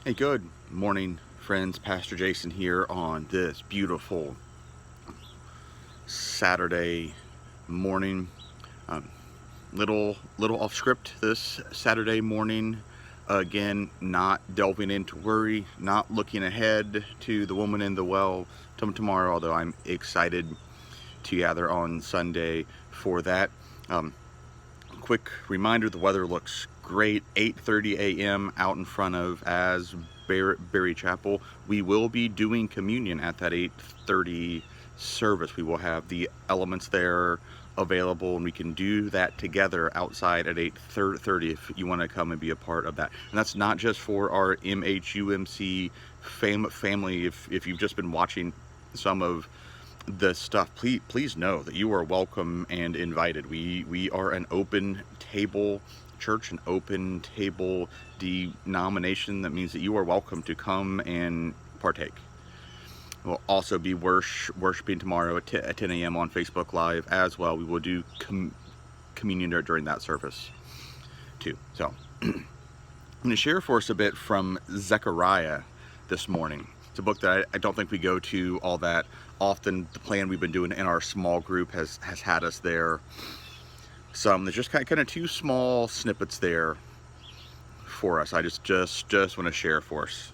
Hey, good morning, friends. Pastor Jason here on this beautiful Saturday morning. Um, little off script this Saturday morning. Again, not delving into worry, not looking ahead to the woman in the well tomorrow, although I'm excited to gather on Sunday for that. Um, Quick reminder, the weather looks great. 8:30 a.m. out in front of Asbury Chapel. We will be doing communion at that 8:30 service. We will have the elements there available, and we can do that together outside at 8:30 if you want to come and be a part of that. And that's not just for our MHUMC family. If you've just been watching some of the stuff, please know that you are welcome and invited. We are an open table church, an open table denomination. That means that you are welcome to come and partake. We'll also be worshiping tomorrow at 10 a.m. on Facebook Live as well. We will do communion during that service too. So I'm going to share for us a bit from Zechariah this morning. It's a book that I don't think we go to all that often. The plan we've been doing in our small group has had us there. There's just kind of two small snippets there for us. I just want to share for us.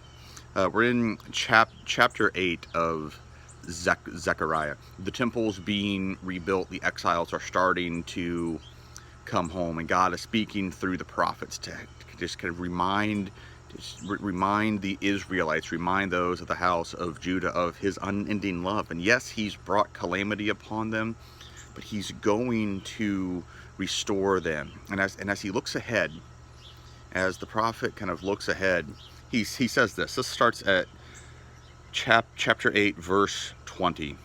We're in chapter 8 of Zechariah. The temple's being rebuilt. The exiles are starting to come home, and God is speaking through the prophets to just kind of remind the Israelites, remind those of the house of Judah of his unending love. And yes, he's brought calamity upon them, but he's going to restore them. And as he looks ahead, as the prophet kind of looks ahead, he says this. This starts at chapter 8, verse 20. It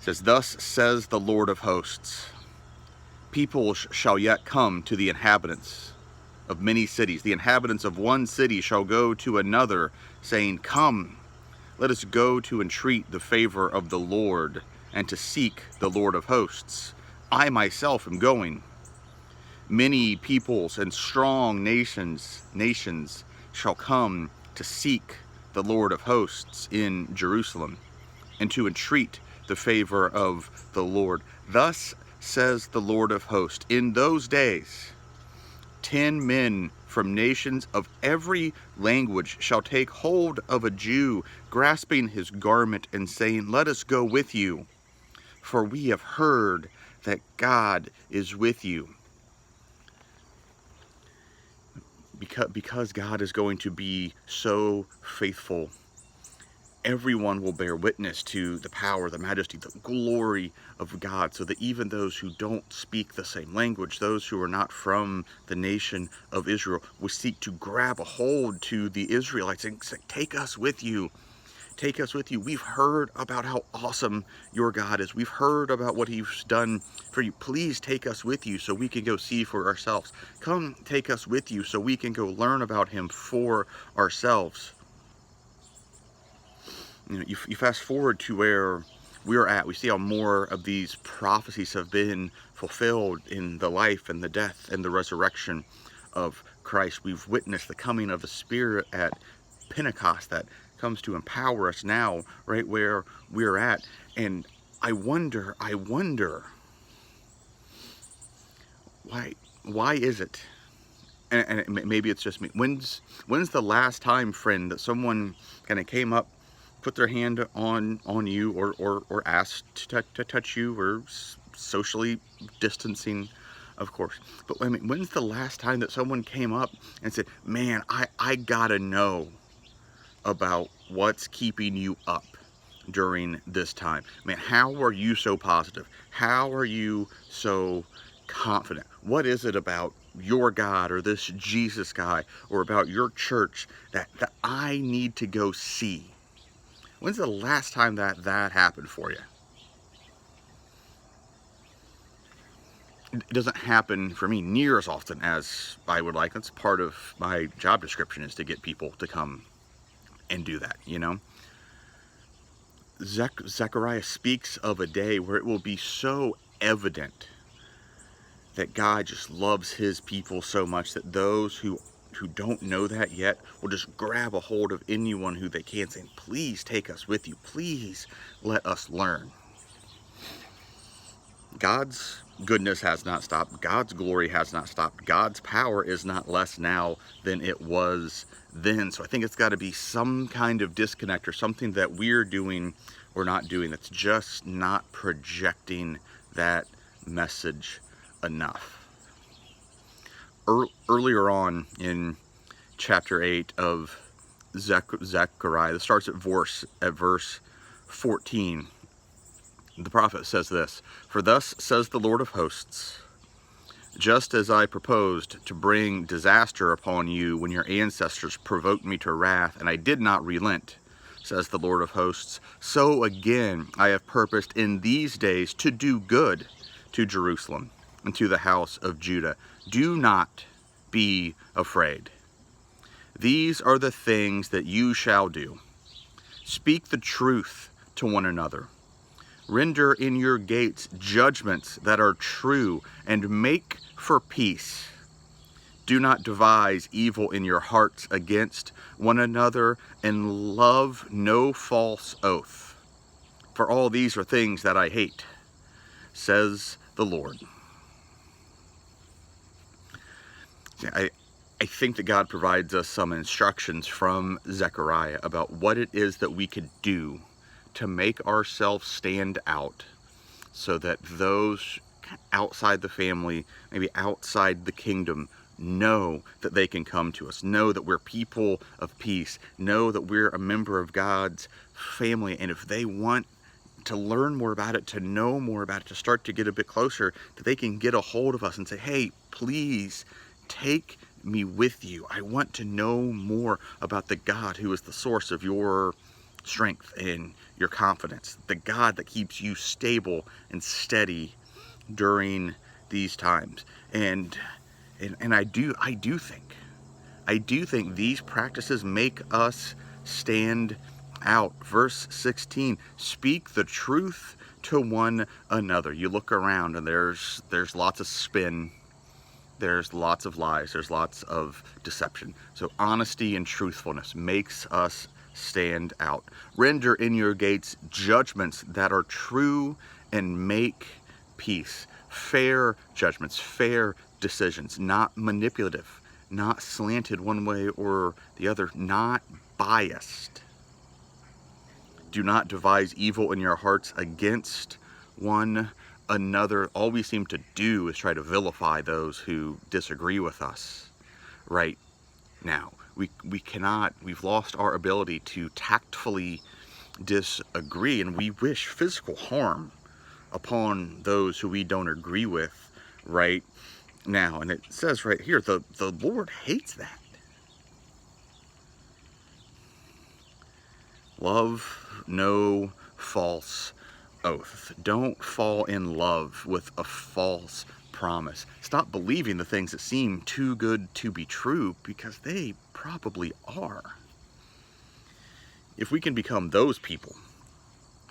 says, "Thus says the Lord of hosts, people shall yet come to the inhabitants of many cities. The inhabitants of one city shall go to another, saying, Come, let us go to entreat the favor of the Lord, and to seek the Lord of hosts. I myself am going. Many peoples and strong nations shall come to seek the Lord of hosts in Jerusalem, and to entreat the favor of the Lord. Thus says the Lord of hosts, in those days 10 men from nations of every language shall take hold of a Jew, grasping his garment and saying, Let us go with you, for we have heard that God is with you." Because God is going to be so faithful, everyone will bear witness to the power, the majesty, the glory of God, so that even those who don't speak the same language, those who are not from the nation of Israel, will seek to grab a hold to the Israelites and say, Take us with you. Take us with you. We've heard about how awesome your God is. We've heard about what he's done for you. Please take us with you so we can go see for ourselves. Come take us with you so we can go learn about him for ourselves. You fast forward to where we're at. We see how more of these prophecies have been fulfilled in the life and the death and the resurrection of Christ. We've witnessed the coming of the Spirit at Pentecost that comes to empower us now, right where we're at. And I wonder, why is it? And maybe it's just me. When's the last time, friend, that someone kind of came up, put their hand on you, or asked to touch you, or socially distancing, of course. But I mean, when's the last time that someone came up and said, Man, I gotta know about what's keeping you up during this time? Man, how are you so positive? How are you so confident? What is it about your God or this Jesus guy or about your church that I need to go see? When's the last time that happened for you? It doesn't happen for me near as often as I would like. That's part of my job description, is to get people to come and do that, you know? Zechariah speaks of a day where it will be so evident that God just loves his people so much that those who don't know that yet will just grab a hold of anyone who they can, saying, please take us with you. Please let us learn. God's goodness has not stopped. God's glory has not stopped. God's power is not less now than it was then. So I think it's got to be some kind of disconnect or something that we're doing or not doing that's just not projecting that message enough. Earlier on in chapter 8 of Zechariah, it starts at verse 14. The prophet says this, "For thus says the Lord of hosts, just as I proposed to bring disaster upon you when your ancestors provoked me to wrath, and I did not relent, says the Lord of hosts, so again I have purposed in these days to do good to Jerusalem and to the house of Judah. Do not be afraid. These are the things that you shall do. Speak the truth to one another. Render in your gates judgments that are true, and make for peace. Do not devise evil in your hearts against one another, and love no false oath. For all these are things that I hate, says the Lord." I think that God provides us some instructions from Zechariah about what it is that we could do to make ourselves stand out, so that those outside the family, maybe outside the kingdom, know that they can come to us, know that we're people of peace, know that we're a member of God's family, and if they want to learn more about it, to know more about it, to start to get a bit closer, that they can get a hold of us and say, hey, please take me with you. I want to know more about the God who is the source of your strength and your confidence, the God that keeps you stable and steady during these times. And I do think these practices make us stand out. Verse 16, speak the truth to one another. You look around and there's lots of spin, there's lots of lies, there's lots of deception. So honesty and truthfulness makes us stand out. Render in your gates judgments that are true, and make peace. Fair judgments, fair decisions, not manipulative, not slanted one way or the other, not biased. Do not devise evil in your hearts against one another. All we seem to do is try to vilify those who disagree with us right now. We cannot, we've lost our ability to tactfully disagree, and we wish physical harm upon those who we don't agree with right now. And it says right here, the Lord hates that. Love no false oath. Don't fall in love with a false promise. Stop believing the things that seem too good to be true, because they probably are. If we can become those people,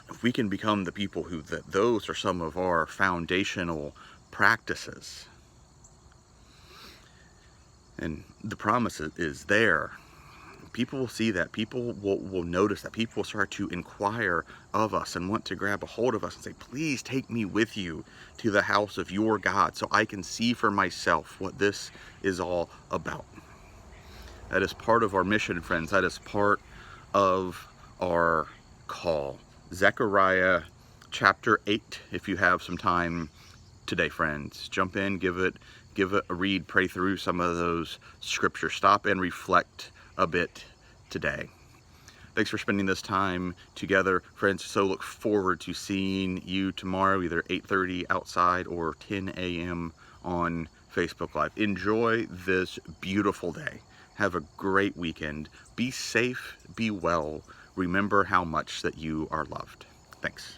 if we can become the people who, that those are some of our foundational practices, and the promise is there, people will see that, people will notice that, people will start to inquire of us and want to grab a hold of us and say, please take me with you to the house of your God so I can see for myself what this is all about. That is part of our mission, friends. That is part of our call. Zechariah chapter 8, if you have some time today, friends. Jump in, give it a read, pray through some of those scriptures. Stop and reflect a bit today. Thanks for spending this time together, friends. So look forward to seeing you tomorrow, either 8:30 outside or 10 a.m. on Facebook Live. Enjoy this beautiful day. Have a great weekend. Be safe, be well. Remember how much that you are loved. Thanks.